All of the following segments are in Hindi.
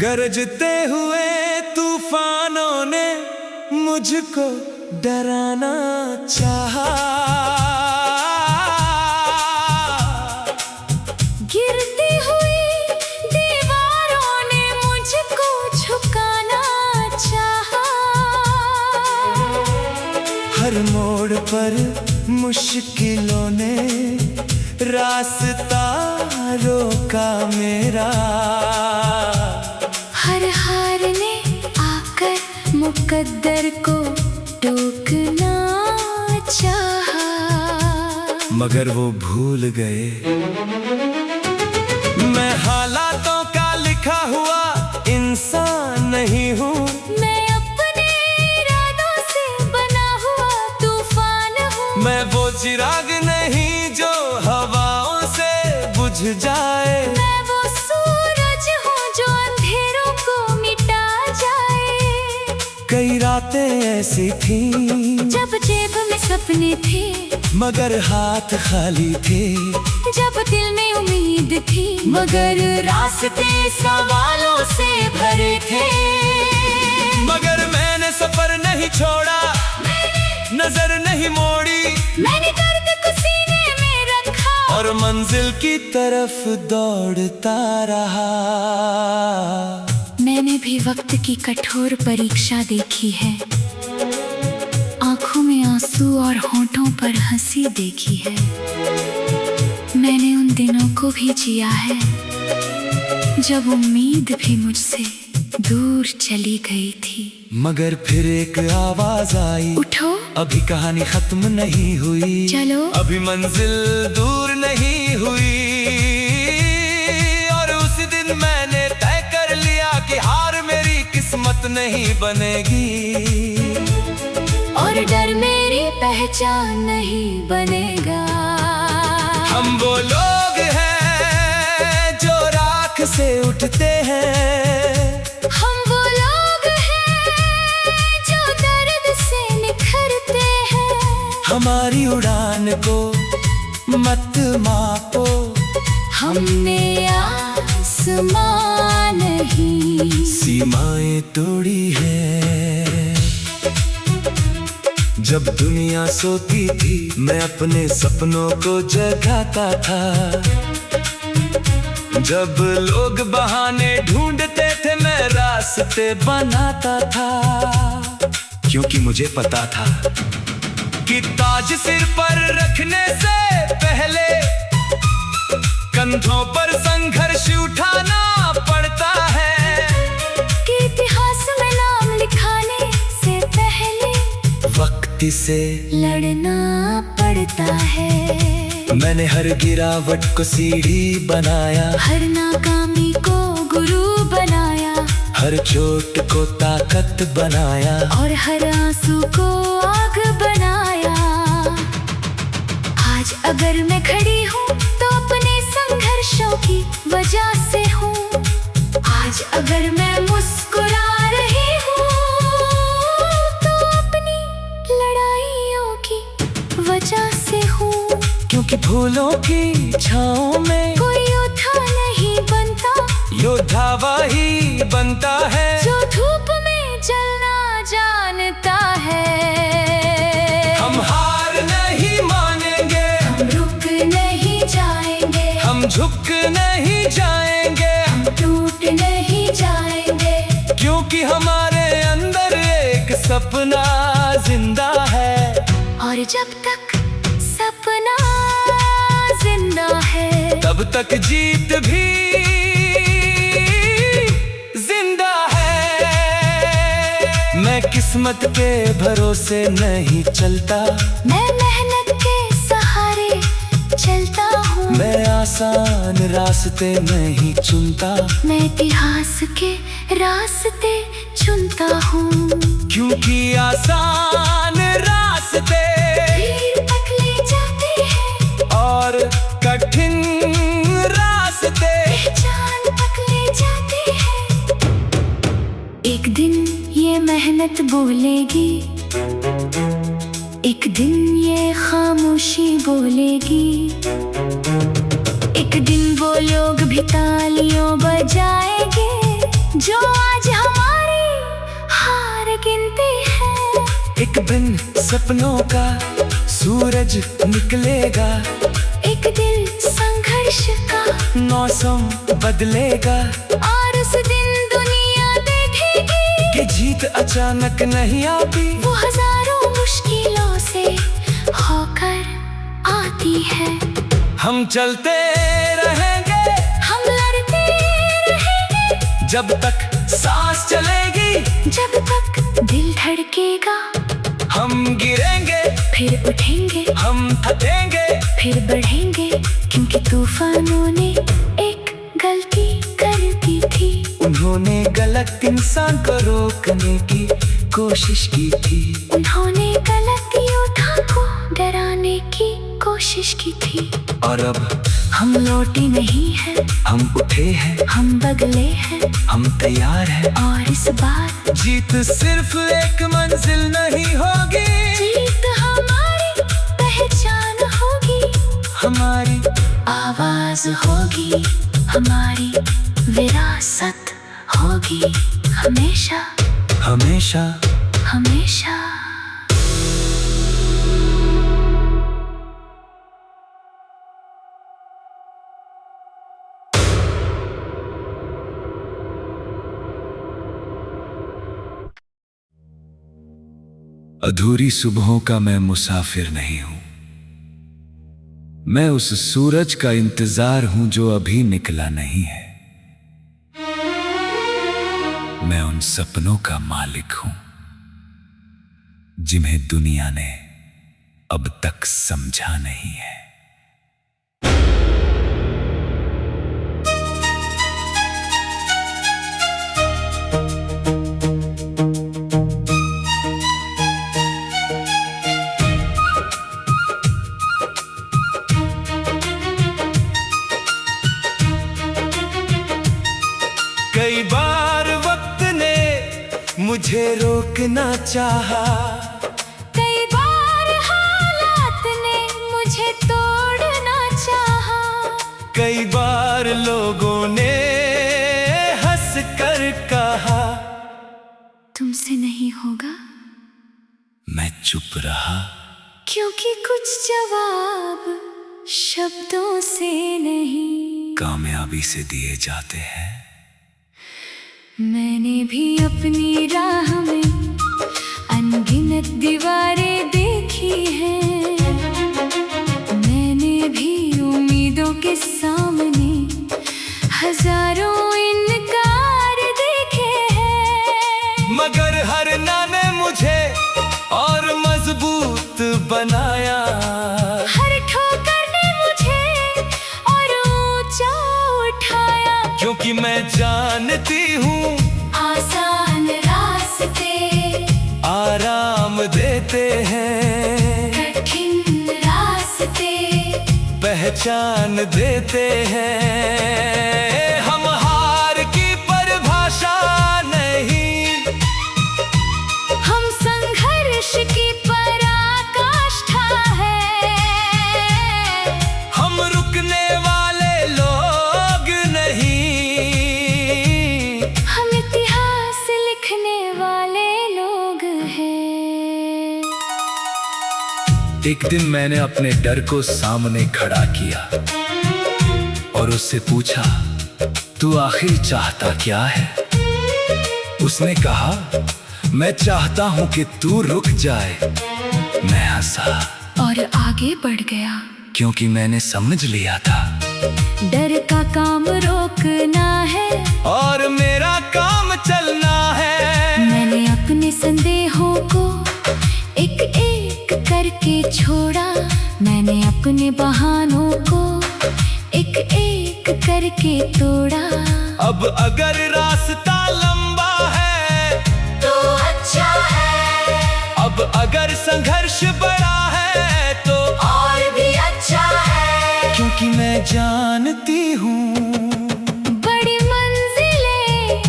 गरजते हुए तूफानों ने मुझको डराना चाहा। गिरती हुई दीवारों ने मुझको झुकाना चाहा। हर मोड़ पर मुश्किलों ने रास्ता रोका मेरा। हर हार ने आकर मुकद्दर को टोकना चाहा। मगर वो भूल गए मैं हालातों का लिखा हुआ इंसान नहीं हूँ। मैं अपने इरादों से बना हुआ तूफान हूँ। मैं वो चिराग नहीं जो हवाओं से बुझ जाए। मैं वो सूरज हूँ जो अंधेरों को मिटा जाए। कई रातें ऐसी थीं जब जेब में सपने थे मगर हाथ खाली थे। जब दिल में उम्मीद थी मगर रास्ते सवालों से भरे थे। मगर मैंने सफर नहीं छोड़ा, नजर नहीं मोड़ी। मैंने दर्द को सीने में रखा और मंजिल की तरफ दौड़ता रहा। मैंने भी वक्त की कठोर परीक्षा देखी है। आंखों में आंसू और होठों पर हंसी देखी है। मैंने उन दिनों को भी जिया है जब उम्मीद भी मुझसे दूर चली गई थी। मगर फिर एक आवाज आई, उठो अभी कहानी खत्म नहीं हुई। चलो अभी मंजिल दूर नहीं हुई। और उस दिन मैंने तय कर लिया कि हार मेरी किस्मत नहीं बनेगी। और डर मेरी पहचान नहीं बनेगा। हम वो लोग हैं जो राख से उठते हैं। हम वो लोग हैं जो दर्द से निखरते हैं। हमारी उड़ान को मत मापो, हमने आसमान नहीं सीमाएं तोड़ी है। जब दुनिया सोती थी मैं अपने सपनों को जगाता था। जब लोग बहाने ढूंढते थे मैं रास्ते बनाता था। क्योंकि मुझे पता था कि ताज सिर पर रखने से पहले कंधों पर संघर्ष उठाना पड़ता है। कि इतिहास में नाम लिखाने से पहले वक्त से लड़ना पड़ता है। मैंने हर गिरावट को सीढ़ी बनाया, हर नाकामी को गुरु बनाया, हर चोट को ताकत बनाया, और हर आंसू को आग बनाया। आज अगर मैं खड़ी हूँ तो अपने संघर्षों की वजह से हूँ। आज अगर मैं मुस्कुरा रही हूँ तो अपनी लड़ाइयों की वजह से हूँ। क्योंकि फूलों की छाँव में कोई योद्धा नहीं बनता, योद्धा वही बनता है जो धूप में जलना जानता है। हम हार नहीं मानेंगे, हम रुक नहीं जाएंगे, हम झुक नहीं जाएंगे, हम टूट नहीं जाएंगे। क्योंकि हमारे अंदर एक सपना जिंदा है। और जब तक सपना जिंदा है तब तक जीत भी जिंदा है। मैं किस्मत के भरोसे नहीं चलता, मैं मेहनत के सहारे चलता हूँ। मैं आसान रास्ते नहीं चुनता, मैं इतिहास के रास्ते चुनता हूँ। क्योंकि आसान रास्ते तीर तक ले जाते हैं और कठिन रास्ते पहचान तक ले जाते हैं। एक दिन ये मेहनत बोलेगी, एक दिन ये खामोशी बोलेगी। एक दिन वो लोग भी तालियों बजाएंगे जो आज हमारी हार गिनती है। एक दिन सपनों का सूरज निकलेगा, एक दिल संघर्ष का मौसम बदलेगा, और उस दिन दुनिया देखेगी कि जीत अचानक नहीं आती, वो हजारों मुश्किलों से होकर आती है। हम चलते रहेंगे, हम लड़ते रहेंगे, जब तक सांस चलेगी, जब तक दिल धड़केगा। हम गिरेंगे, फिर उठेंगे, हम थकेंगे, फिर बढ़ेंगे, क्योंकि तूफानों ने एक गलती कर दी थी। उन्होंने गलत इंसान को रोकने की कोशिश की थी, उन्होंने गलत योद्धा को डराने की कोशिश की थी। और अब हम लौटे नहीं हैं, हम उठे हैं, हम बगले हैं, हम तैयार हैं, और इस बार जीत सिर्फ एक मंजिल नहीं होगी, जीत हमारी पहचान होगी, हमारी आवाज होगी, हमारी विरासत होगी, हमेशा हमेशा। हमेशा। अधूरी सुबहों का मैं मुसाफिर नहीं हूं, मैं उस सूरज का इंतजार हूं जो अभी निकला नहीं है। मैं उन सपनों का मालिक हूं जिन्हें दुनिया ने अब तक समझा नहीं है। कई बार वक्त ने मुझे रोकना चाहा, कई बार हालात ने मुझे तोड़ना चाहा, कई बार लोगों ने हंस कर कहा तुमसे नहीं होगा। मैं चुप रहा, क्योंकि कुछ जवाब शब्दों से नहीं, कामयाबी से दिए जाते हैं। मैंने भी अपनी राह में अनगिनत दीवारें देखी हैं, मैंने भी उम्मीदों के सामने हजारों इनकार देखे हैं, मगर हर ना ने मुझे और मजबूत बनाया, हर ठोकर ने मुझे और ऊंचा उठाया, क्योंकि मैं जानती हूँ आसान रास्ते आराम देते हैं, कठिन रास्ते पहचान देते हैं। हम हार की परिभाषा नहीं, हम संघर्ष की पराकाष्ठा है, हम रुकने वाले लोग नहीं, हम इतिहास लिखने वाले लोग हैं। एक दिन मैंने अपने डर को सामने खड़ा किया और उससे पूछा, तू आखिर चाहता क्या है? उसने कहा, मैं चाहता हूं कि तू रुक जाए। मैं हंसा और आगे बढ़ गया, क्योंकि मैंने समझ लिया था डर का काम रोकना है और मेरा काम चलना है। मैंने अपने संदेहों को एक एक करके छोड़ा, मैंने अपने बहानों को एक एक करके तोड़ा। अब अगर रास्ता लंबा है तो अच्छा है, अब अगर संघर्ष बड़ा है तो और भी अच्छा है, क्योंकि मैं जानती हूँ बड़ी मंजिलें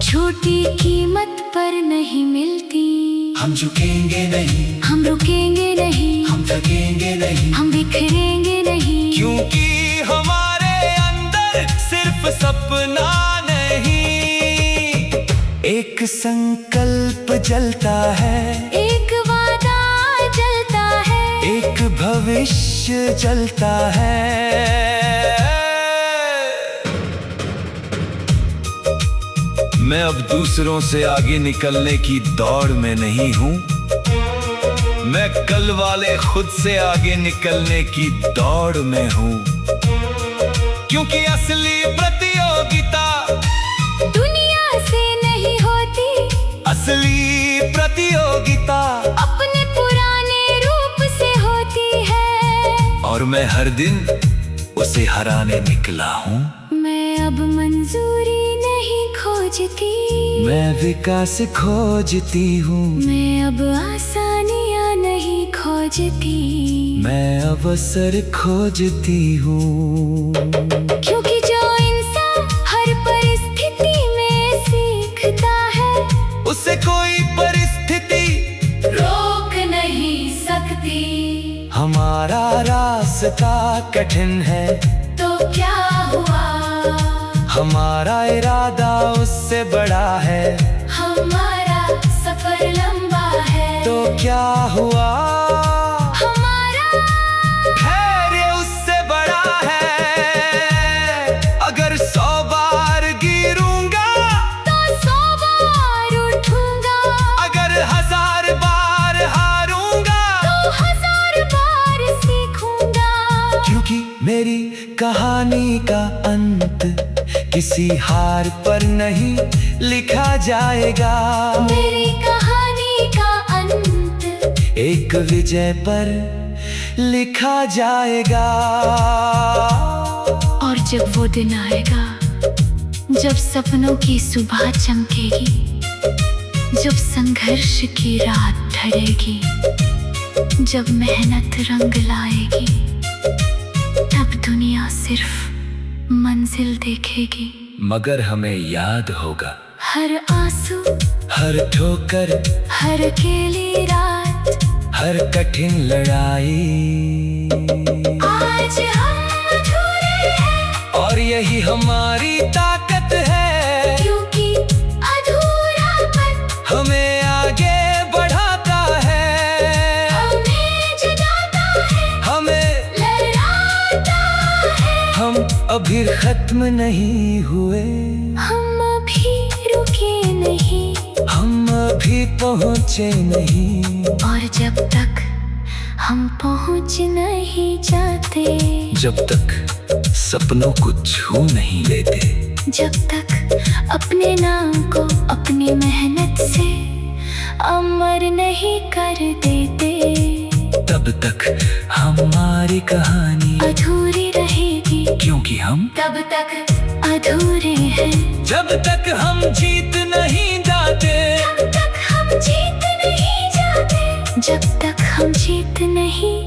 छोटी कीमत पर नहीं मिलती। हम झुकेंगे नहीं, हम रुकेंगे नहीं, हम थकेंगे नहीं, हम बिखरेंगे नहीं, क्योंकि हमारे अंदर सिर्फ सपना नहीं एक संकल्प जलता है, एक वादा जलता है, एक भविष्य जलता है। मैं अब दूसरों से आगे निकलने की दौड़ में नहीं हूँ, मैं कल वाले खुद से आगे निकलने की दौड़ में हूँ। क्योंकि असली प्रतियोगिता दुनिया से नहीं होती, असली प्रतियोगिता अपने पुराने रूप से होती है। और मैं हर दिन उसे हराने निकला हूँ। मैं अब मंजूरी नहीं खोजती, मैं विकास खोजती हूँ। मैं अब आसानियाँ नहीं खोजती, मैं अवसर खोजती हूँ। क्योंकि जो इंसान हर परिस्थिति में सीखता है, उसे कोई परिस्थिति रोक नहीं सकती। हमारा रास्ता कठिन है तो क्या हुआ, हमारा इरादा उससे बड़ा है। हमारा सफर लंबा है तो क्या हुआ, हमारा धैर्य उससे बड़ा है। अगर 100 बार गिरूंगा तो 100 बार उठूंगा, अगर 1000 बार हारूंगा तो 1000 बार सीखूंगा। क्योंकि मेरी कहानी का अंत किसी हार पर नहीं लिखा जाएगा। मेरी कहानी का अंत एक विजय पर लिखा जाएगा। और जब वो दिन आएगा, जब सपनों की सुबह चमकेगी, जब संघर्ष की रात ढलेगी, जब मेहनत रंग लाएगी, तब दुनिया सिर्फ मंजिल देखेगी। मगर हमें याद होगा हर आंसू, हर ठोकर, हर अकेली रात, हर कठिन लड़ाई। आज हम अधूरे हैं और यही हमारी ताकत है, क्योंकि अधूरापन हमें आगे बढ़ाता है, हमें जगाता है, हमें लहराता है। हम अभी खत्म नहीं हुए, हम अभी रुके नहीं, हम अभी पहुँचे नहीं। और जब तक हम पहुँच नहीं जाते, जब तक सपनों को छू नहीं लेते, जब तक अपने नाम को अपनी मेहनत से अमर नहीं कर देते, तब तक हमारी कहानी अधूरी रहेगी। क्योंकि हम तब तक अधूरे हैं, जब तक हम जीत नहीं जाते, जब तक हम जीत नहीं जाते, जब तक हम जीत नहीं